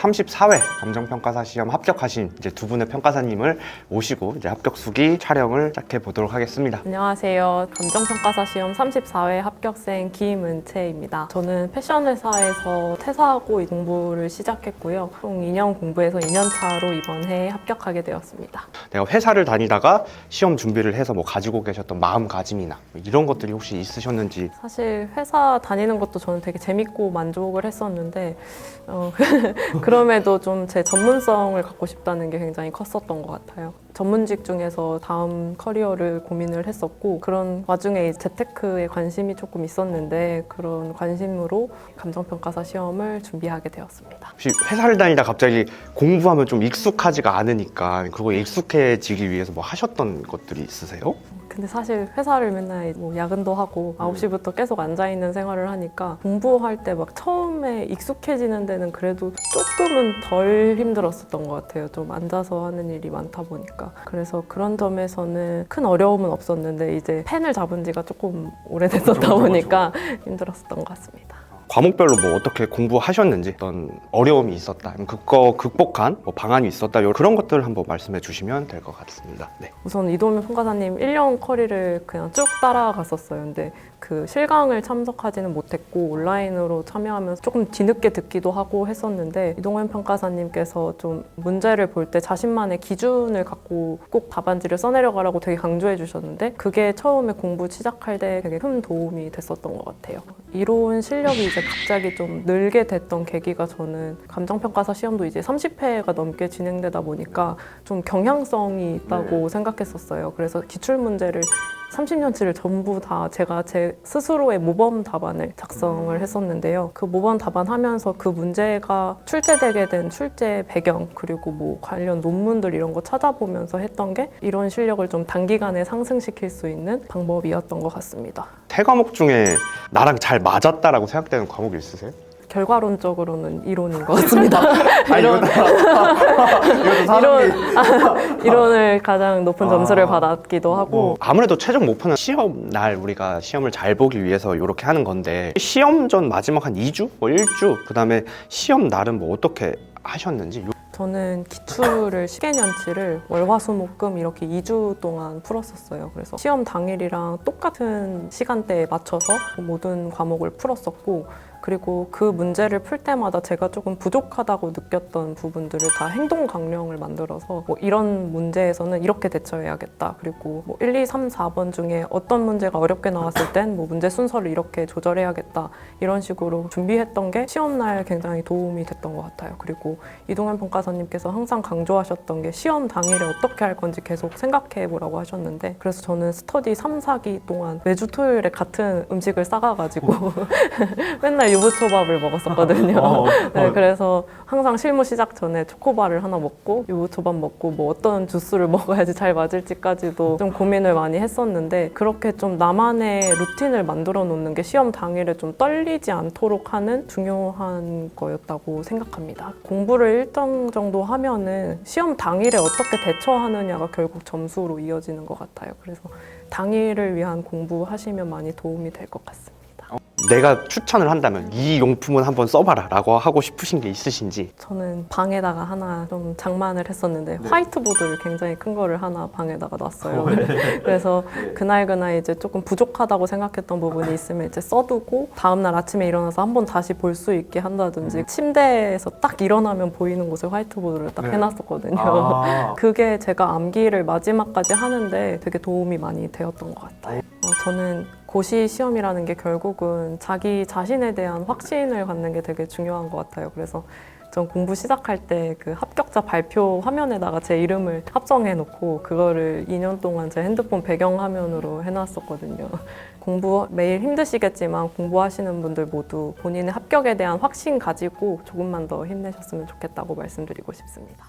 34회 감정평가사 시험 합격하신 이제 두 분의 평가사님을 모시고 이제 합격 수기 촬영을 시작해 보도록 하겠습니다. 안녕하세요. 감정평가사 시험 34회 합격생 김은채입니다. 저는 패션 회사에서 퇴사하고 공부를 시작했고요. 총 2년 공부해서 2년 차로 이번 해에 합격하게 되었습니다. 내가 회사를 다니다가 시험 준비를 해서 뭐 가지고 계셨던 마음가짐이나 이런 것들이 혹시 있으셨는지. 사실 회사 다니는 것도 저는 되게 재밌고 만족을 했었는데 그럼에도 좀 제 전문성을 갖고 싶다는 게 굉장히 컸었던 것 같아요. 전문직 중에서 다음 커리어를 고민을 했었고, 그런 와중에 재테크에 관심이 조금 있었는데 그런 관심으로 감정평가사 시험을 준비하게 되었습니다. 혹시 회사를 다니다 갑자기 공부하면 좀 익숙하지가 않으니까 그거 익숙해지기 위해서 뭐 하셨던 것들이 있으세요? 근데 사실 회사를 맨날 뭐 야근도 하고 9시부터 계속 앉아있는 생활을 하니까 공부할 때 막 처음에 익숙해지는 데는 그래도 조금은 덜 힘들었었던 것 같아요. 좀 앉아서 하는 일이 많다 보니까. 그래서 그런 점에서는 큰 어려움은 없었는데 이제 펜을 잡은 지가 조금 오래됐었다 보니까 힘들었었던 것 같습니다. 과목별로 뭐 어떻게 공부하셨는지, 어떤 어려움이 있었다, 아니면 그거 극복한 뭐 방안이 있었다, 그런 것들을 한번 말씀해 주시면 될 것 같습니다. 네. 우선 이도면 평가사님 1년 커리를 그냥 쭉 따라갔었어요. 근데 그 실강을 참석하지는 못했고 온라인으로 참여하면서 조금 뒤늦게 듣기도 하고 했었는데, 이동현 평가사님께서 좀 문제를 볼 때 자신만의 기준을 갖고 꼭 답안지를 써내려가라고 되게 강조해 주셨는데, 그게 처음에 공부 시작할 때 되게 큰 도움이 됐었던 것 같아요. 이론 실력이 이제 갑자기 좀 늘게 됐던 계기가, 저는 감정평가사 시험도 이제 30회가 넘게 진행되다 보니까 좀 경향성이 있다고 생각했었어요. 그래서 기출문제를 30년치를 전부 다 제가 제 스스로의 모범 답안을 작성을 했었는데요. 그 모범 답안 하면서 그 문제가 출제되게 된 출제 배경, 그리고 뭐 관련 논문들 이런 거 찾아보면서 했던 게 이론 실력을 좀 단기간에 상승시킬 수 있는 방법이었던 것 같습니다. 세 과목 중에 나랑 잘 맞았다라고 생각되는 과목이 있으세요? 결과론적으로는 이론인 것 같습니다. 이것도 이론을 가장 높은 점수를 받았기도 하고. 아무래도 최종 목표는 시험 날 우리가 시험을 잘 보기 위해서 이렇게 하는 건데, 시험 전 마지막 한 2주? 뭐 1주? 그 다음에 시험 날은 뭐 어떻게 하셨는지. 저는 기출을 10개년치를 월화수목금 이렇게 2주 동안 풀었었어요. 그래서 시험 당일이랑 똑같은 시간대에 맞춰서 모든 과목을 풀었었고, 그리고 그 문제를 풀 때마다 제가 조금 부족하다고 느꼈던 부분들을 다 행동 강령을 만들어서, 뭐 이런 문제에서는 이렇게 대처해야겠다, 그리고 뭐 1, 2, 3, 4번 중에 어떤 문제가 어렵게 나왔을 땐 뭐 문제 순서를 이렇게 조절해야겠다, 이런 식으로 준비했던 게 시험날 굉장히 도움이 됐던 것 같아요. 그리고 이동현 평가사님께서 항상 강조하셨던 게 시험 당일에 어떻게 할 건지 계속 생각해 보라고 하셨는데, 그래서 저는 스터디 3, 4기 동안 매주 토요일에 같은 음식을 싸가가지고 맨날 유부초밥을 먹었었거든요. 네, 그래서 항상 실무 시작 전에 초코바를 하나 먹고 유부초밥 먹고 뭐 어떤 주스를 먹어야지 잘 맞을지까지도 좀 고민을 많이 했었는데, 그렇게 좀 나만의 루틴을 만들어 놓는 게 시험 당일에 좀 떨리지 않도록 하는 중요한 거였다고 생각합니다. 공부를 일정 정도 하면은 시험 당일에 어떻게 대처하느냐가 결국 점수로 이어지는 것 같아요. 그래서 당일을 위한 공부하시면 많이 도움이 될 것 같습니다. 내가 추천을 한다면 이 용품은 한번 써봐라 라고 하고 싶으신 게 있으신지. 저는 방에다가 하나 좀 장만을 했었는데, 화이트보드를 굉장히 큰 거를 하나 방에다가 놨어요. 그래서 그날 이제 조금 부족하다고 생각했던 부분이 있으면 이제 써두고 다음날 아침에 일어나서 한번 다시 볼 수 있게 한다든지, 침대에서 딱 일어나면 보이는 곳에 화이트보드를 딱 해놨었거든요. 그게 제가 암기를 마지막까지 하는데 되게 도움이 많이 되었던 것 같아요. 저는 고시 시험이라는 게 결국은 자기 자신에 대한 확신을 갖는 게 되게 중요한 것 같아요. 그래서 전 공부 시작할 때 그 합격자 발표 화면에다가 제 이름을 합성해 놓고 그거를 2년 동안 제 핸드폰 배경화면으로 해놨었거든요. 공부 매일 힘드시겠지만 공부하시는 분들 모두 본인의 합격에 대한 확신 가지고 조금만 더 힘내셨으면 좋겠다고 말씀드리고 싶습니다.